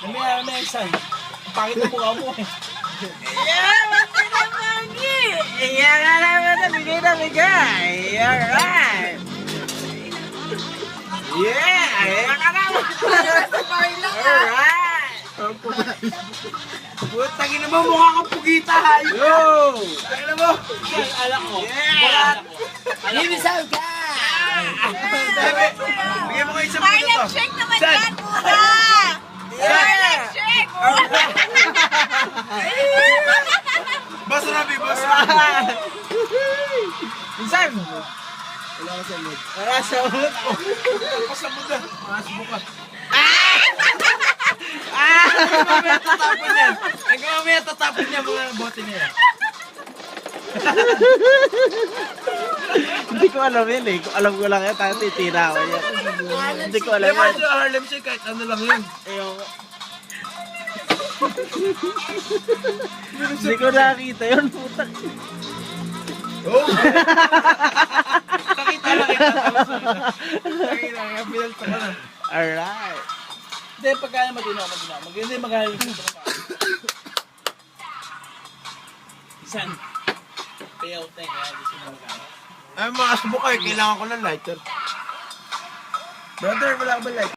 May sign. Pangit ang mukha mo eh. Yeah, what's in the monkey? Yeah, na bigay na bigay. Alright. Yeah, ayan ka na. Alright. Putangin naman, mukha kang pugita. Yo! Tangin mo. Alak ko. Yeah! Ibisaw ka! Bigyan mo kayo isang Ay, minuto. nag-shake naman Saan? yan, muna! Ay, nag-shake! Boss Rabi, boss. Minsan! Wala ka sa mood. Wala sa mood. Pasabot na. Pasabot ka. Hanggang mamaya tatapon niya mga bote niya. Hindi ko alam yun eh. Alam ko lang yan, tayo titira ko yan. Hindi ko alam yan. Yung Harlem Shake kahit ano lang yun. Hindi ko nakakita yun, puta. Oh! Nakita lang kita. Nakita lang. Pinalto ka na. Alright. Hindi, pagkaya magino. Hindi magaling sa ito. Isan. Payout na kaya gusto mo magkano. Ay, mga asbo kayo. Kailangan ko ng lighter. Brother, wala ka ba lighter?